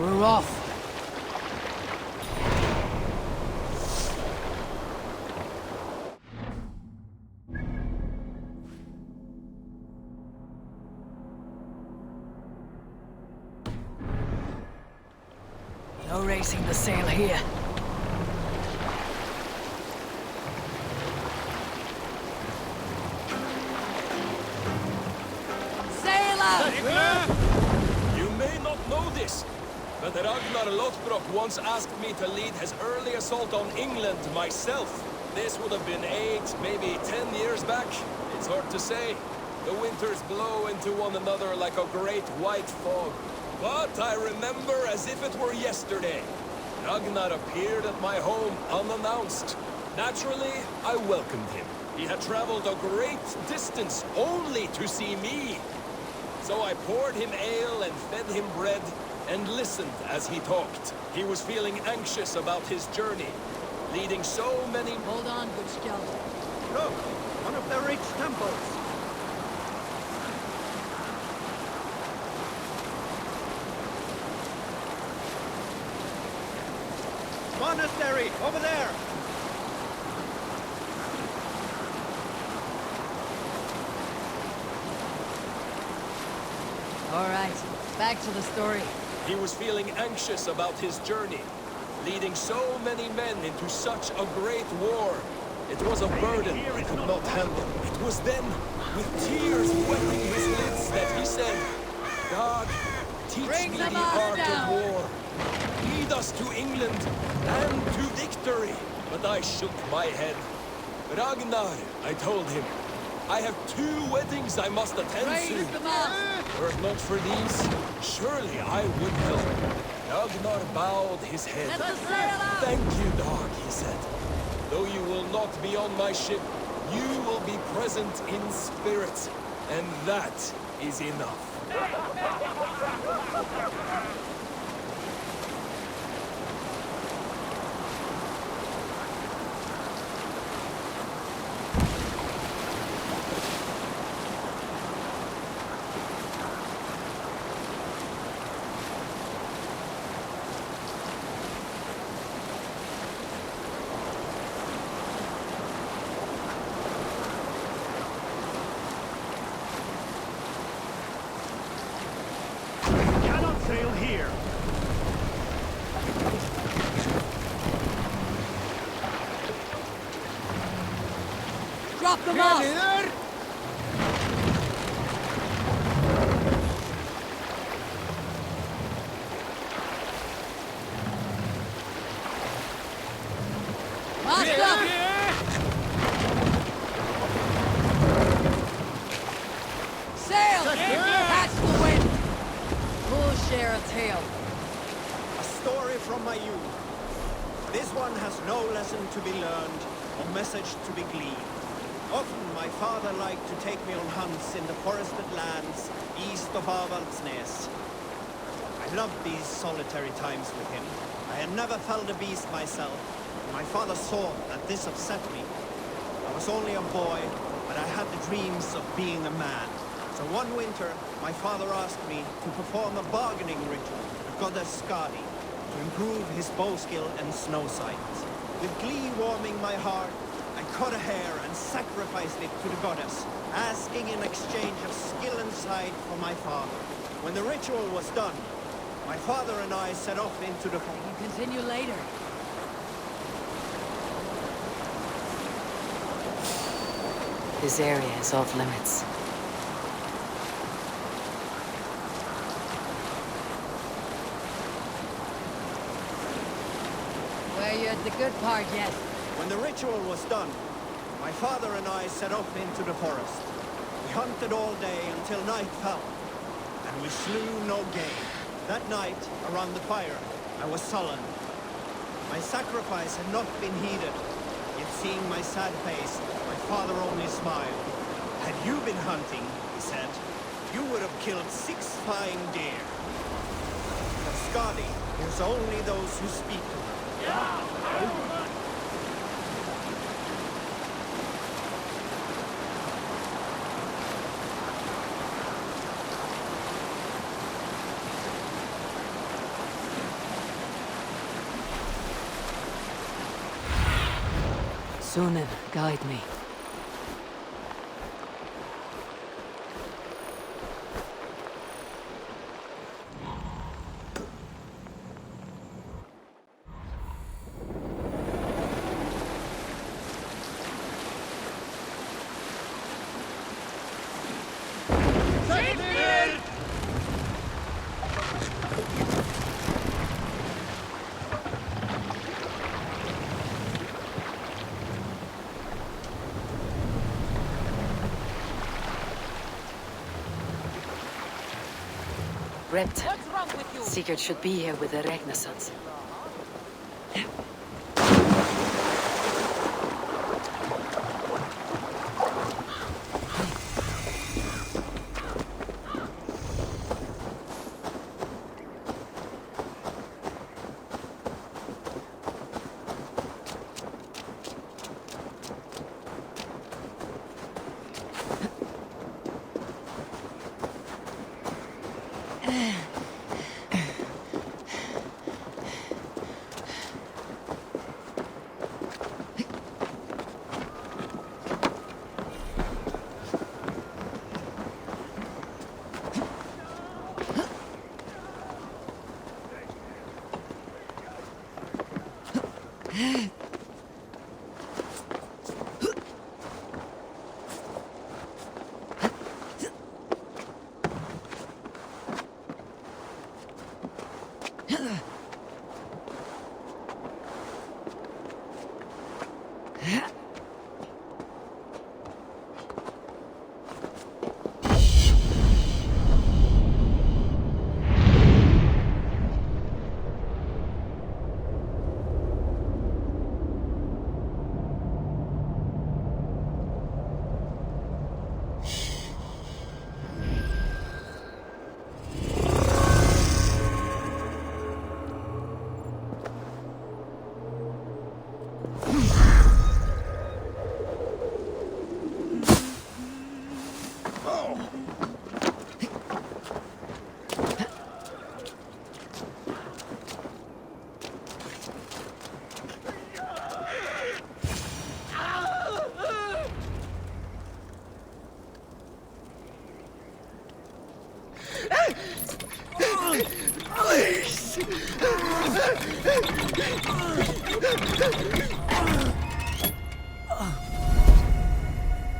We're off. No raising the sail here. You may not know this, but Ragnar Lothbrok once asked me to lead his early assault on England myself. This would have been 8, maybe 10 years back. It's hard to say. The winters blow into one another like a great white fog. But I remember as if it were yesterday. Ragnar appeared at my home unannounced. Naturally, I welcomed him. He had traveled a great distance only to see me. So I poured him ale and fed him bread, and listened as he talked. He was feeling anxious about his journey, leading so many... Hold on, good skeleton. Look! One of the rich temples! Monastery! Over there! All right, back to the story. He was feeling anxious about his journey, leading so many men into such a great war. It was a burden he could not handle. It was then, with tears wetting his lids, that he said, God, teach Bring me the the mask art down. of war. Lead us to England and to victory. But I shook my head. Ragnar, I told him, I have 2 weddings I must attend Raise to. the mast! Were it not for these, surely I would help. Ragnar bowed his head. Let the sail out! Thank you, dog, he said. Though you will not be on my ship, you will be present in spirit. And that is enough. Sail here! Drop the mast! Mast up! Sail! Catch the wind! We'll share a tale. A story from my youth. This one has no lesson to be learned, or message to be gleaned. Often my father liked to take me on hunts in the forested lands east of Avaldsnes. I loved these solitary times with him. I had never felled a beast myself, and my father saw that this upset me. I was only a boy, but I had the dreams of being a man. So one winter, my father asked me to perform a bargaining ritual to the goddess Skadi to improve his bow skill and snow sight. With glee warming my heart, I cut a hair and sacrificed it to the goddess, asking in exchange of skill and sight for my father. When the ritual was done, my father and I set off into the... We can continue later. This area is off limits. Where you at the good part yet? When the ritual was done, my father and I set off into the forest. We hunted all day until night fell, and we slew no game. That night, around the fire, I was sullen. My sacrifice had not been heeded, yet seeing my sad face, my father only smiled. Had you been hunting, he said, you would have killed 6 fine deer. But Skadi hears only those who speak to her. Sunan, guide me. Rept. Sigurd should be here with the Ragnar sons.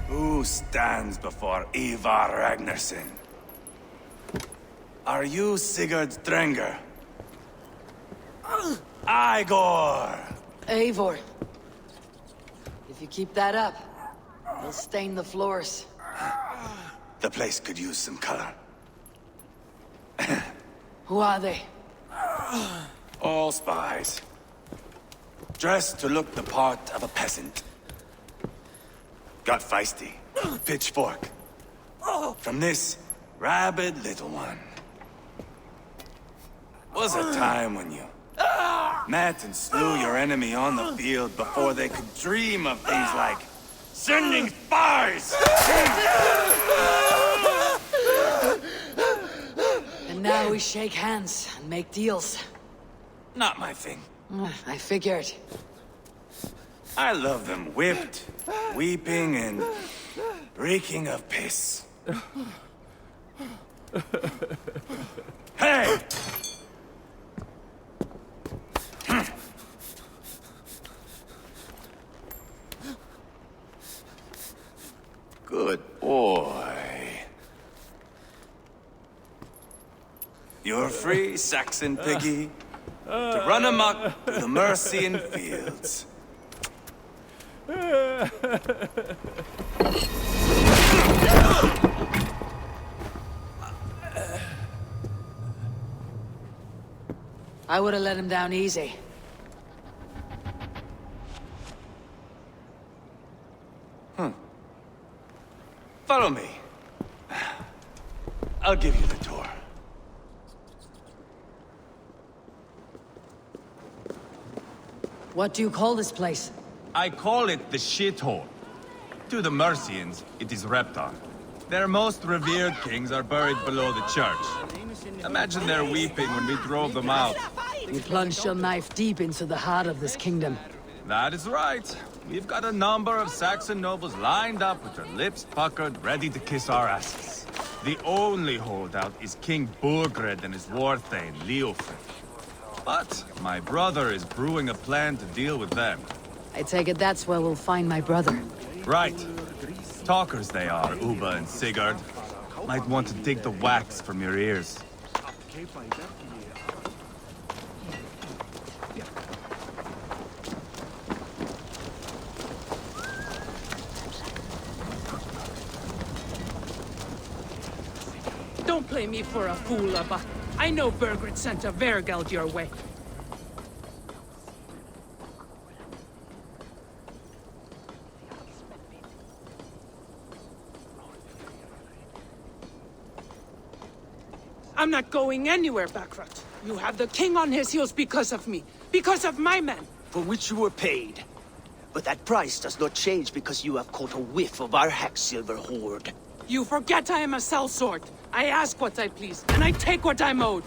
Who stands before Eivor Ragnarsson? Are you Sigurd Drenger? Eivor! Eivor. If you keep that up, you'll stain the floors. The place could use some color. Who are they? All spies. Dressed to look the part of a peasant. Got feisty. Pitchfork. From this rabid little one. Was a time when you met and slew your enemy on the field before they could dream of things like sending spies! And now we shake hands and make deals. Not my thing. I figured. I love them whipped, weeping, and reeking of piss. Hey! Good boy. You're free, Saxon piggy, to run amok through the Mercian fields. I would have let him down easy. Follow me. I'll give you the tour. What do you call this place? I call it the shithole. To the Mercians, it is Reptar. Their most revered kings are buried below the church. Imagine their weeping when we drove them out. You plunged your knife deep into the heart of this kingdom. That is right. We've got a number of Saxon nobles lined up with their lips puckered, ready to kiss our asses. The only holdout is King Burgred and his war thane, Leofric. But my brother is brewing a plan to deal with them. I take it that's where we'll find my brother. Right. Talkers they are, Uba and Sigurd. Might want to dig the wax from your ears. Don't play me for a fool, Abba. I know Burgred sent a Vergeld your way. I'm not going anywhere, Backrot. You have the king on his heels because of me. Because of my men. For which you were paid. But that price does not change because you have caught a whiff of our Hacksilver hoard. You forget I am a sellsword. I ask what I please, and I take what I'm owed.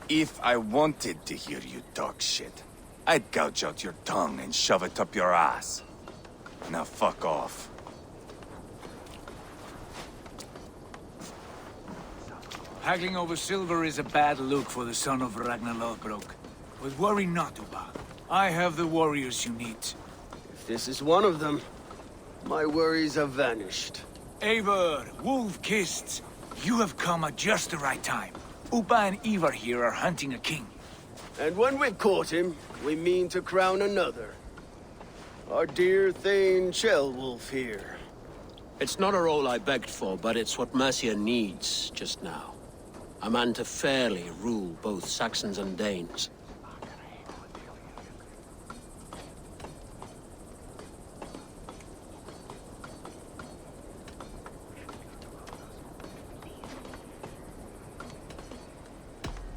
If I wanted to hear you talk shit, I'd gouge out your tongue and shove it up your ass. Now fuck off. Haggling over silver is a bad look for the son of Ragnar Lothbrok. But worry not, Uba. I have the warriors you need. If this is one of them, my worries have vanished. Eivor, wolf-kissed, you have come at just the right time. Uba and Eivor here are hunting a king. And when we've caught him, we mean to crown another. Our dear Thane Ceolwulf here. It's not a role I begged for, but it's what Mercia needs just now. A man to fairly rule both Saxons and Danes.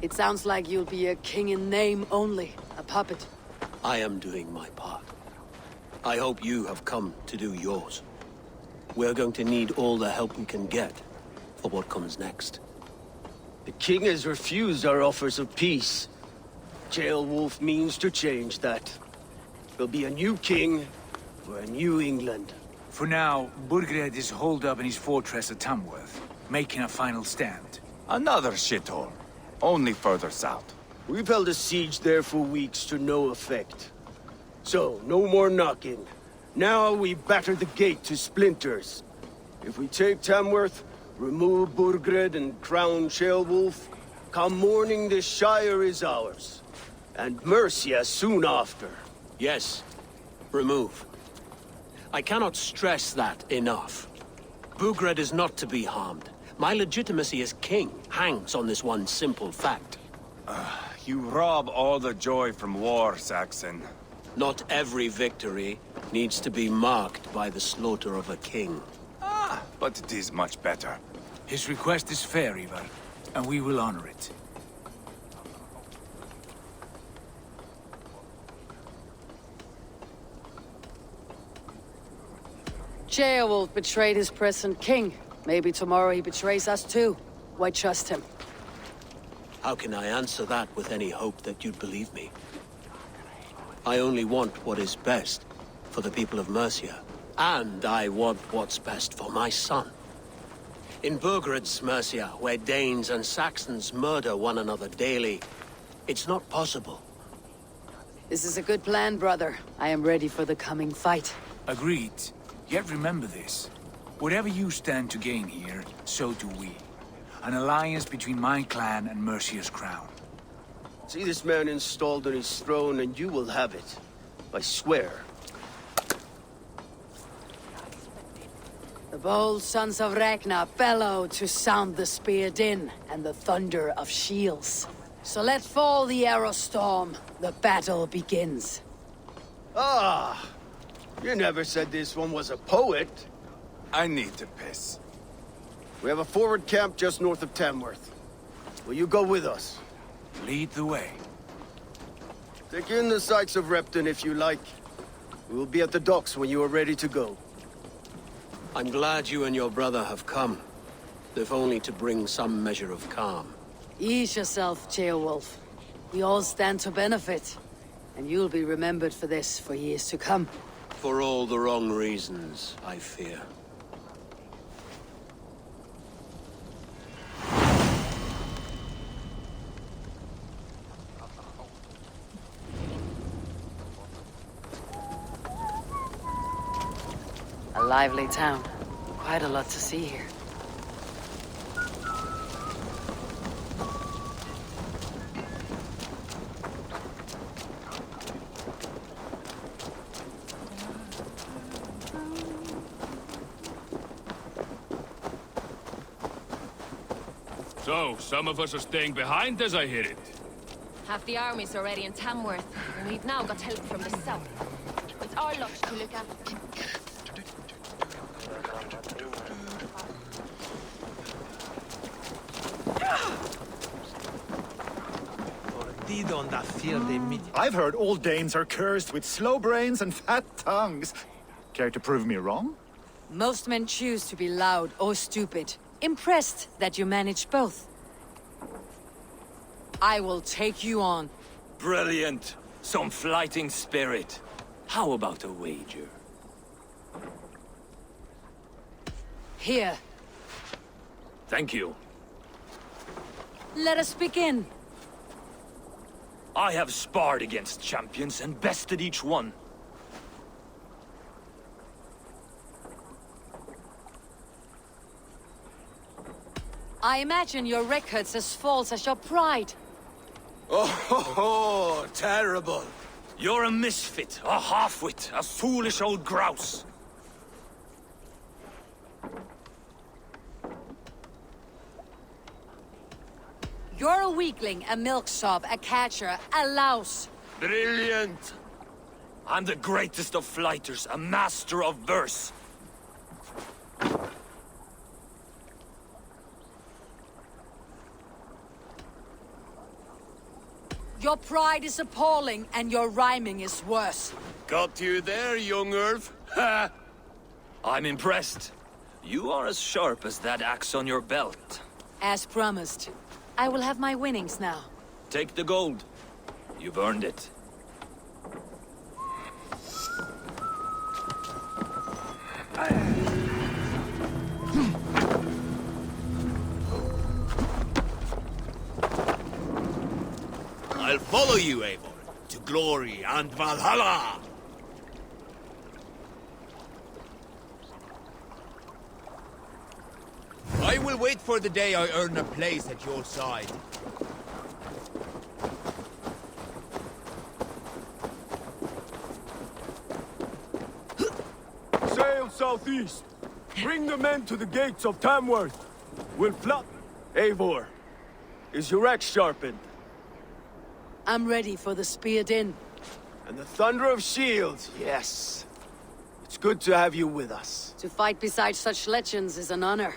It sounds like you'll be a king in name only, a puppet. I am doing my part. I hope you have come to do yours. We're going to need all the help we can get for what comes next. The king has refused our offers of peace. Ceolwulf means to change that. There'll be a new king for a new England. For now, Burgred is holed up in his fortress at Tamworth, making a final stand. Another shithole. Only further south. We've held a siege there for weeks to no effect. So, no more knocking. Now we batter the gate to splinters. If we take Tamworth, remove Burgred and crown Ceolwulf, come morning the Shire is ours. And Mercia soon after. Yes, remove. I cannot stress that enough. Burgred is not to be harmed. My legitimacy as king hangs on this one simple fact. You rob all the joy from war, Saxon. Not every victory needs to be marked by the slaughter of a king. But it is much better. His request is fair, Eivor, and we will honor it. Ceolwulf betrayed his present king. Maybe tomorrow he betrays us too. Why trust him? How can I answer that with any hope that you'd believe me? I only want what is best for the people of Mercia. And I want what's best for my son. In Burgred's Mercia, where Danes and Saxons murder one another daily, it's not possible. This is a good plan, brother. I am ready for the coming fight. Agreed. Yet remember this. Whatever you stand to gain here, so do we. An alliance between my clan and Mercia's crown. See this man installed on his throne and you will have it. I swear. The bold sons of Ragnar bellow to sound the spear din and the thunder of shields. So let fall the arrow storm. The battle begins. Ah! You never said this one was a poet. I need to piss. We have a forward camp just north of Tamworth. Will you go with us? Lead the way. Take in the sights of Repton if you like. We will be at the docks when you are ready to go. I'm glad you and your brother have come, if only to bring some measure of calm. Ease yourself, Ceolwulf. We all stand to benefit. And you'll be remembered for this for years to come. For all the wrong reasons, I fear. A lively town. Quite a lot to see here. So, some of us are staying behind as I hear it. Half the army's already in Tamworth, and we've now got help from the south. It's our lot to look after. I've heard all Danes are cursed with slow brains and fat tongues. Care to prove me wrong? Most men choose to be loud or stupid. Impressed that you manage both. I will take you on. Brilliant. Some fighting spirit. How about a wager? Here. Thank you. Let us begin. I have sparred against champions and bested each one. I imagine your record's as false as your pride. Oh, terrible. You're a misfit, a half-wit, a foolish old grouse. You're a weakling, a milksop, a catcher, a louse. Brilliant. I'm the greatest of flighters, a master of verse. Your pride is appalling, and your rhyming is worse. Got you there, young Irv. Ha! I'm impressed. You are as sharp as that axe on your belt. As promised. I will have my winnings now. Take the gold. You've earned it. I'll follow you, Eivor, to glory and Valhalla! I will wait for the day I earn a place at your side. Sail southeast. Bring the men to the gates of Tamworth. We'll flood. Eivor, is your axe sharpened? I'm ready for the speared in. And the thunder of shields, yes. It's good to have you with us. To fight beside such legends is an honor.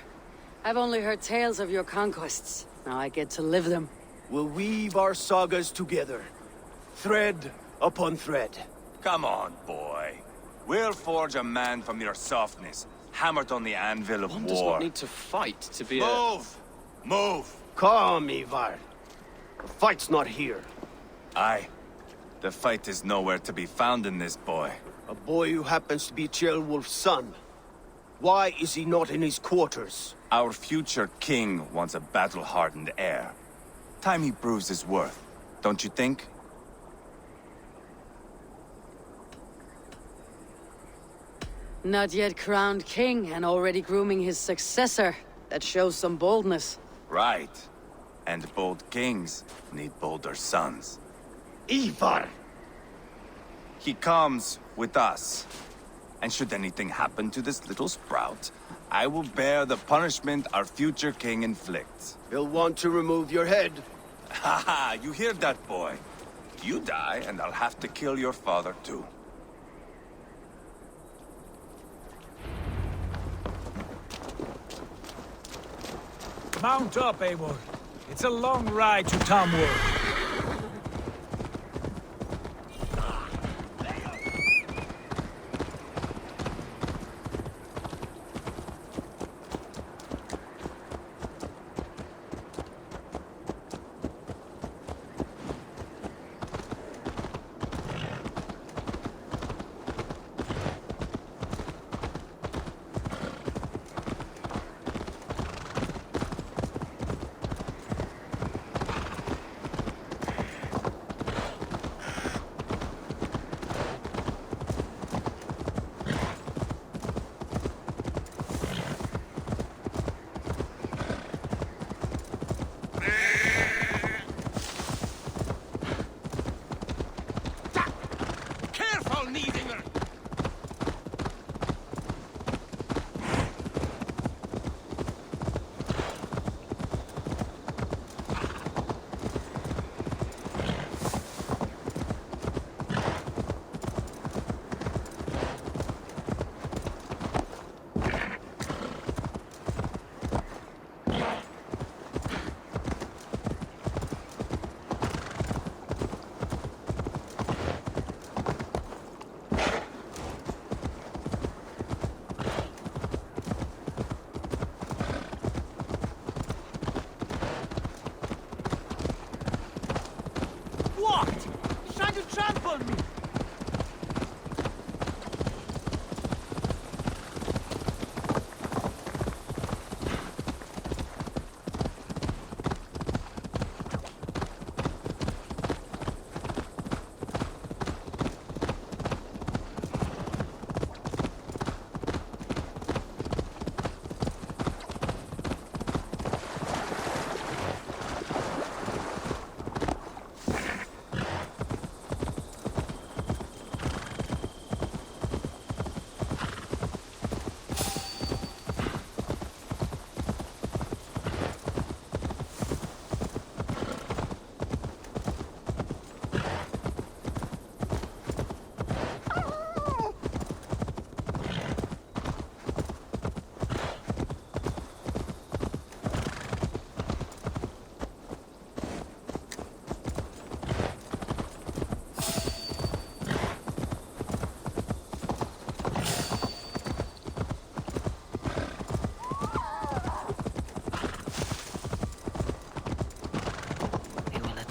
I've only heard tales of your conquests. Now I get to live them. We'll weave our sagas together. Thread upon thread. Come on, boy. We'll forge a man from your softness, hammered on the anvil of One war. does not need to fight to be Move! Move! Calm, Eivor. The fight's not here. Aye. The fight is nowhere to be found in this boy. A boy who happens to be Ceolwulf's son. Why is he not in his quarters? Our future king wants a battle-hardened heir. Time he proves his worth, don't you think? Not yet crowned king and already grooming his successor. That shows some boldness. Right. And bold kings need bolder sons. Eivor! He comes with us. And should anything happen to this little sprout, I will bear the punishment our future king inflicts. He'll want to remove your head. Ha ha! You hear that, boy? You die, and I'll have to kill your father, too. Mount up, Eivor. It's a long ride to Tamworth.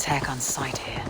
tech on site here.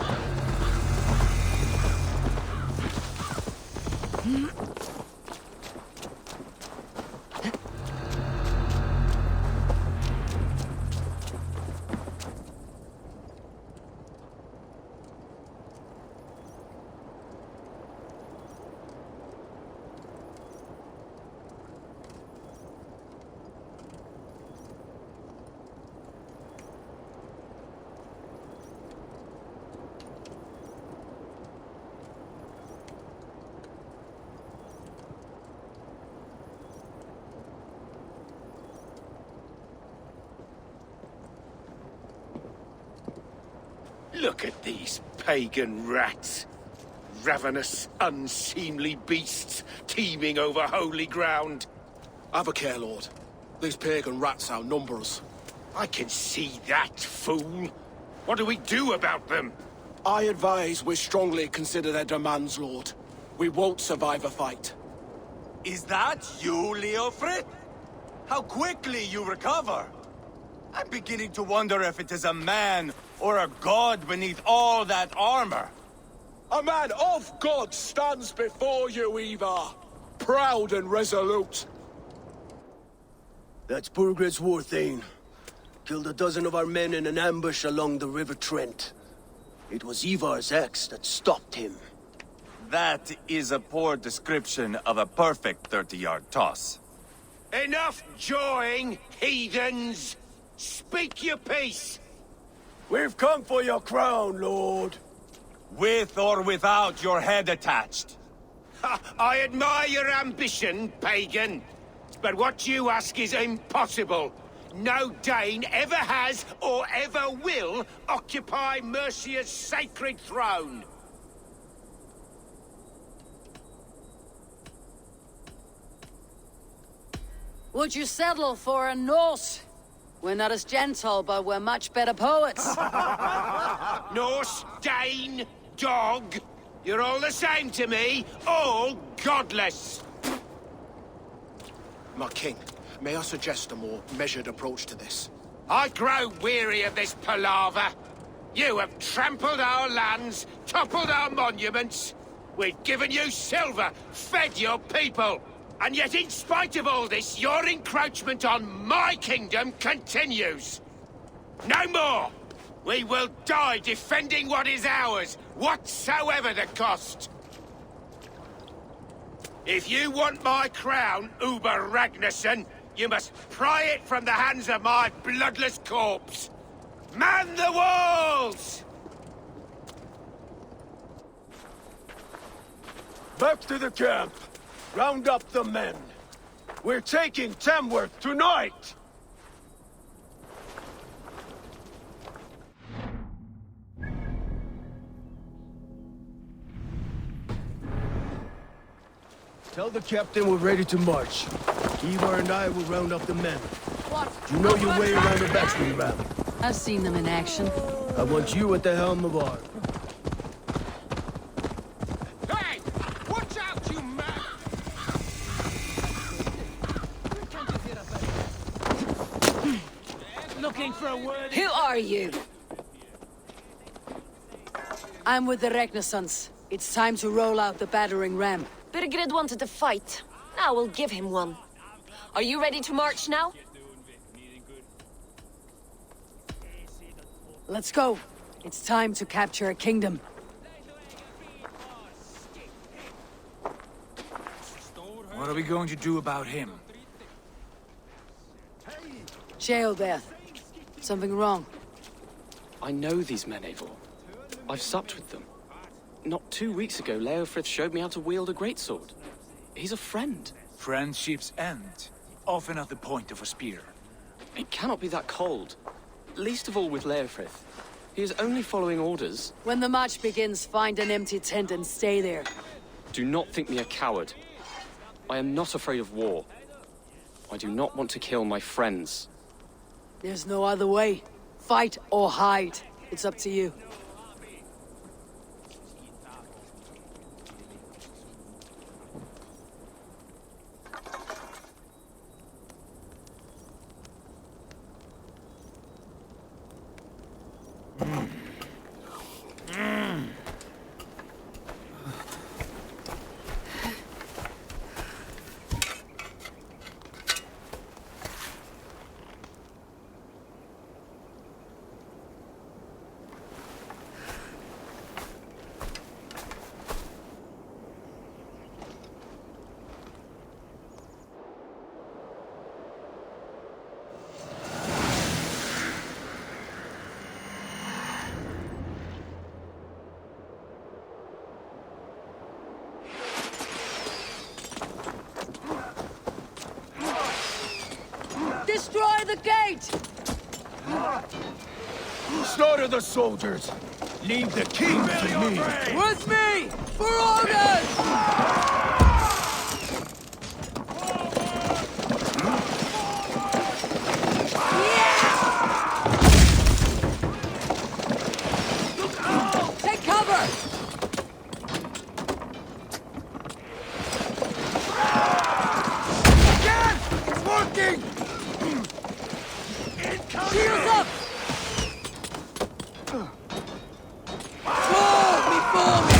Look at these pagan rats. Ravenous, unseemly beasts teeming over holy ground. Have a care, Lord. These pagan rats outnumber us. I can see that, fool. What do we do about them? I advise we strongly consider their demands, Lord. We won't survive a fight. Is that you, Leofrid? How quickly you recover! I'm beginning to wonder if it is a man or a god beneath all that armor. A man of God stands before you, Eivor. Proud and resolute. That's Burgred's Warthane. Killed a dozen of our men in an ambush along the River Trent. It was Eivor's axe that stopped him. That is a poor description of a perfect 30-yard toss. Enough jawing, heathens! Speak your peace! We've come for your crown, Lord. With or without your head attached. I admire your ambition, pagan. But what you ask is impossible. No Dane ever has or ever will occupy Mercia's sacred throne. Would you settle for a Norse? We're not as gentle, but we're much better poets. Norse, Dane, dog. You're all the same to me. All godless. My king, may I suggest a more measured approach to this? I grow weary of this palaver. You have trampled our lands, toppled our monuments. We've given you silver, fed your people. And yet, in spite of all this, your encroachment on my kingdom continues. No more! We will die defending what is ours, whatsoever the cost. If you want my crown, Uber Ragnarsson, you must pry it from the hands of my bloodless corpse. Man the walls! Back to the camp. Round up the men. We're taking Tamworth tonight! Tell the captain we're ready to march. Eivor and I will round up the men. What? You know your way around the battering ram. I've seen them in action. I want you at the helm of ours. Hey! Watch out, you man! Looking for a word? Who are you? I'm with the Ragnarssons. It's time to roll out the battering ram. Birgrid wanted to fight. Now we'll give him one. Are you ready to march now? Let's go. It's time to capture a kingdom. What are we going to do about him? Sheoldeth. Something wrong. I know these men, Eivor. I've supped with them. Not 2 weeks ago, Leofrith showed me how to wield a greatsword. He's a friend. Friendships end, often at the point of a spear. It cannot be that cold. Least of all with Leofrith. He is only following orders. When the march begins, find an empty tent and stay there. Do not think me a coward. I am not afraid of war. I do not want to kill my friends. There's no other way. Fight or hide. It's up to you. the gate! Slaughter the soldiers! Leave the king to me! With me! For orders! Take cover! Again! It's working! Shields up! Fall before me!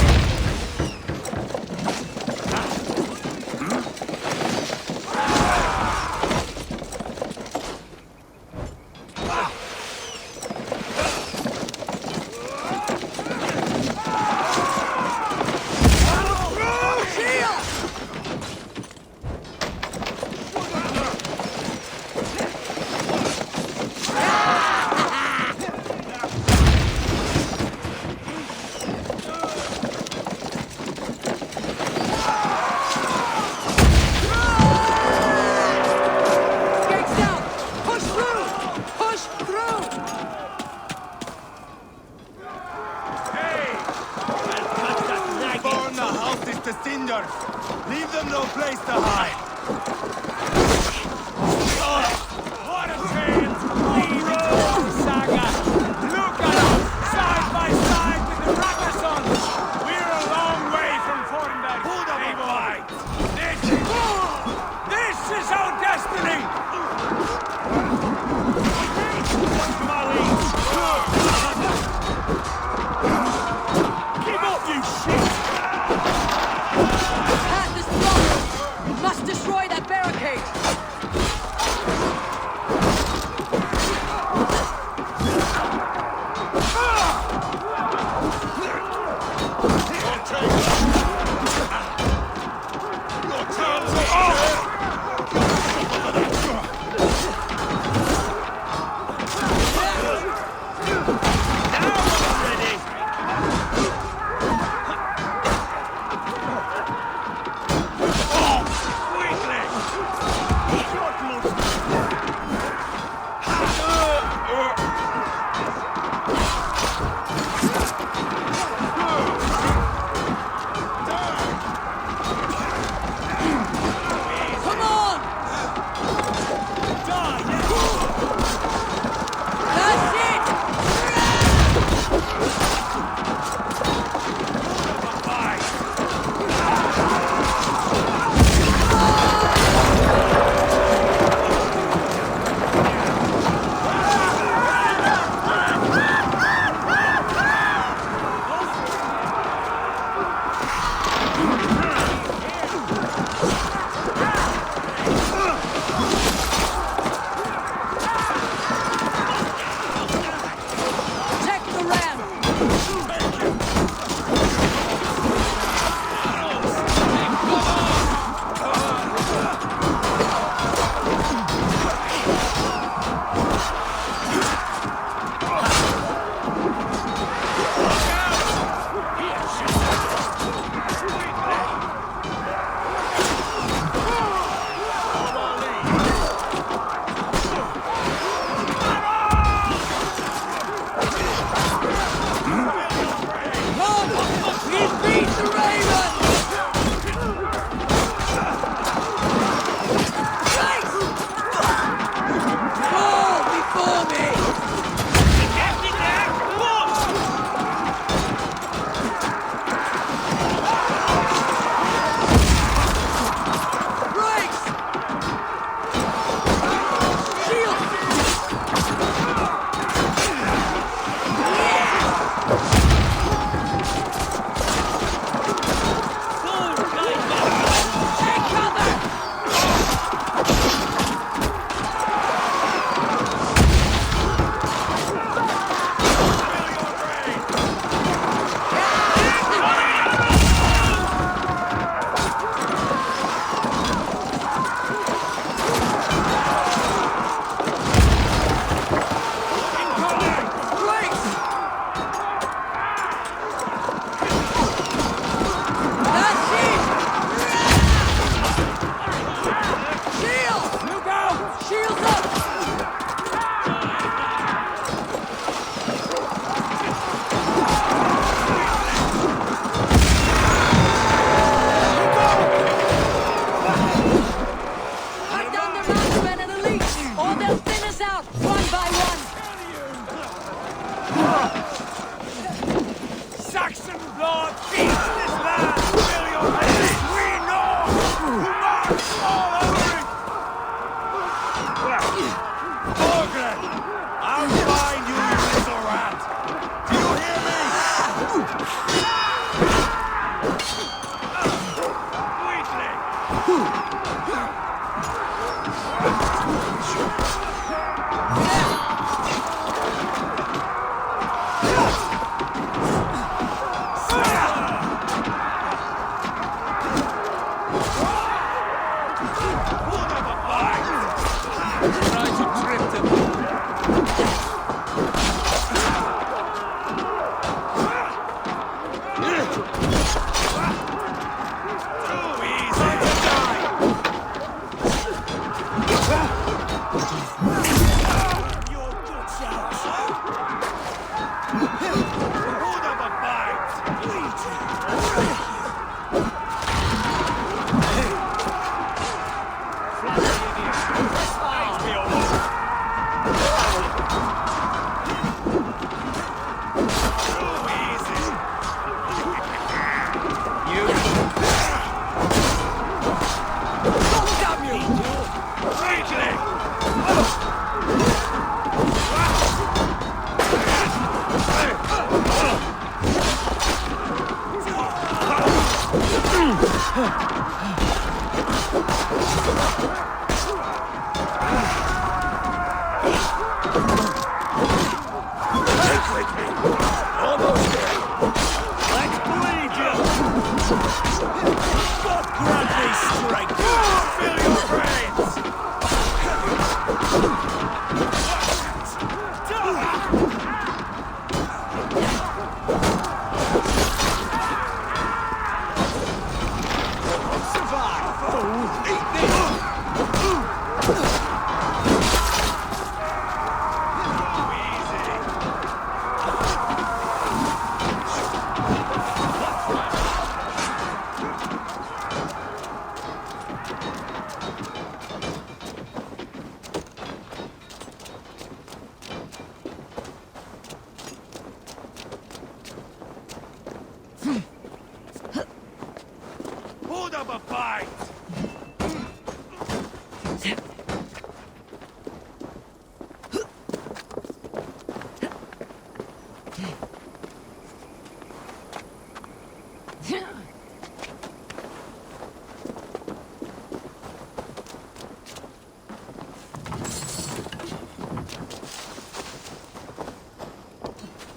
Leave them no place to hide! What a chance to lead into the saga! Look at us, side by side with the Ragnar. We're a long way from Fornberg, Eivor. This is our destiny! Keep up, you shit! Path is blocked! We must destroy that barricade!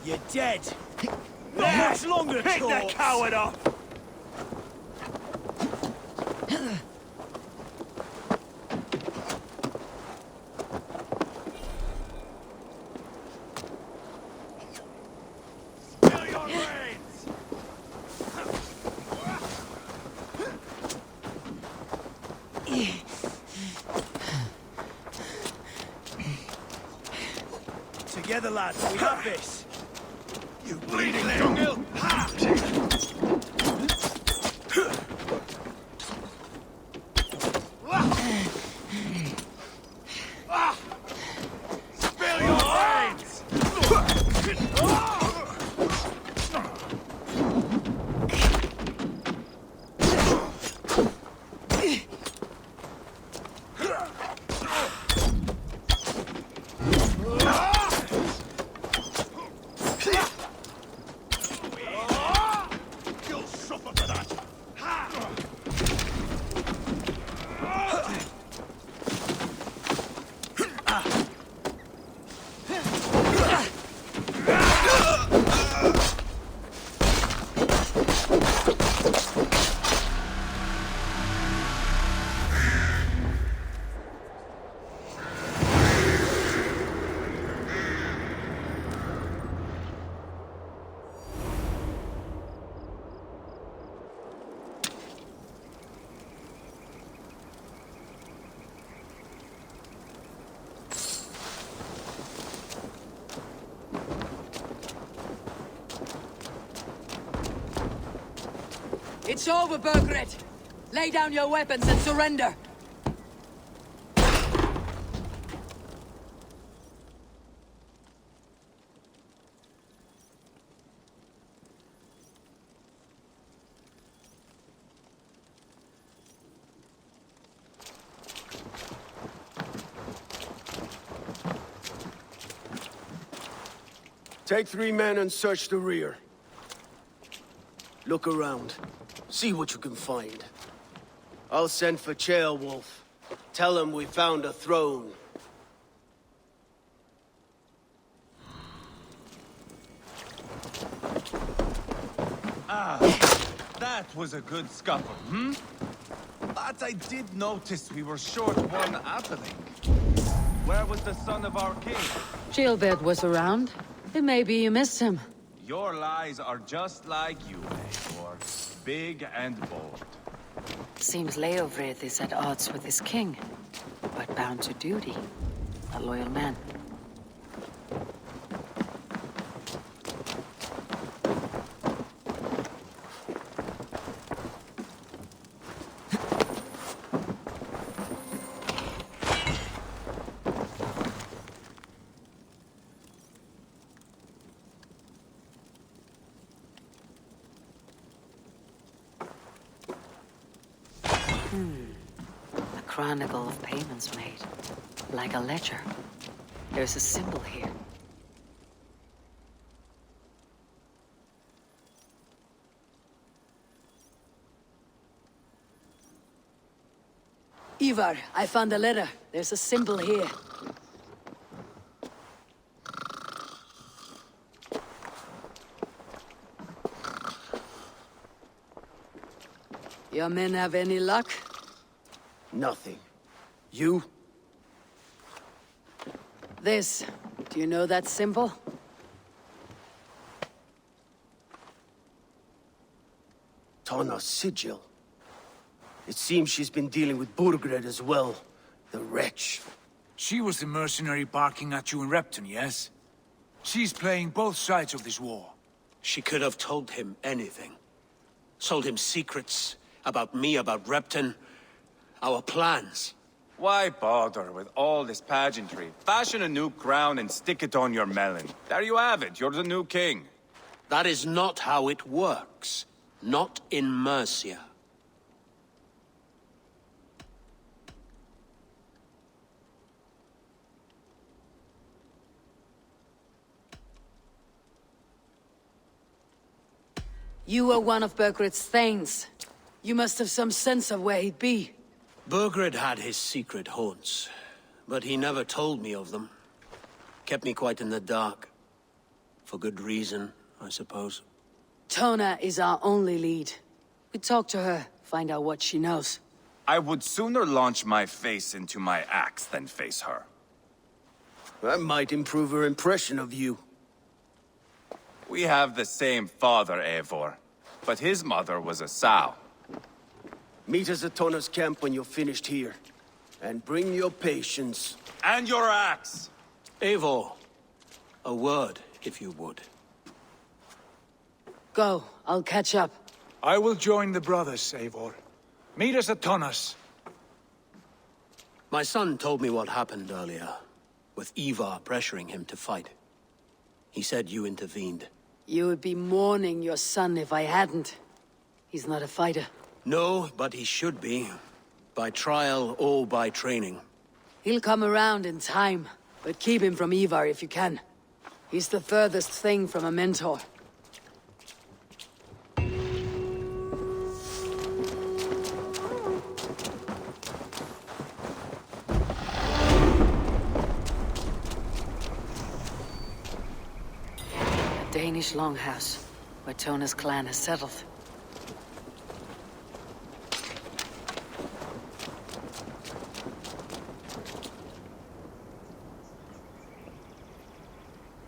You're dead. Not much longer, Pick the coward up! Together, lads, we have this. You bleeding jungle! Spill your brains! It's over, Burgred. Lay down your weapons and surrender. Take 3 men and search the rear. Look around. See what you can find. I'll send for Wolf. Tell him we found a throne. Ah, that was a good scuffle, hmm? But I did notice we were short one appling. Where was the son of our king? Gilbert was around. It may be you missed him. Your lies are just like you, Eivor. Big and bold. Seems Leofrith is at odds with his king, but bound to duty. A loyal man. A chronicle of payments made. Like a ledger. There's a symbol here. Eivor, I found a letter. There's a symbol here. Your men have any luck? Nothing. You? This. Do you know that symbol? Tana's sigil. It seems she's been dealing with Burgred as well. The wretch. She was the mercenary barking at you in Repton, yes? She's playing both sides of this war. She could have told him anything. Sold him secrets about me, about Repton. Our plans. Why bother with all this pageantry? Fashion a new crown and stick it on your melon. There you have it, you're the new king. That is not how it works. Not in Mercia. You were one of Burgred's thanes. You must have some sense of where he'd be. Burgred had his secret haunts, but he never told me of them. Kept me quite in the dark. For good reason, I suppose. Tona is our only lead. We talk to her, find out what she knows. I would sooner launch my face into my axe than face her. That might improve her impression of you. We have the same father, Eivor, but his mother was a sow. Meet us at Tona's camp when you're finished here. And bring your patience. And your axe! Eivor, a word, if you would. Go, I'll catch up. I will join the brothers, Eivor. Meet us at Tonas. My son told me what happened earlier, with Eivor pressuring him to fight. He said you intervened. You would be mourning your son if I hadn't. He's not a fighter. No, but he should be. By trial or by training. He'll come around in time, but keep him from Eivor if you can. He's the furthest thing from a mentor. A Danish longhouse, where Tona's clan has settled.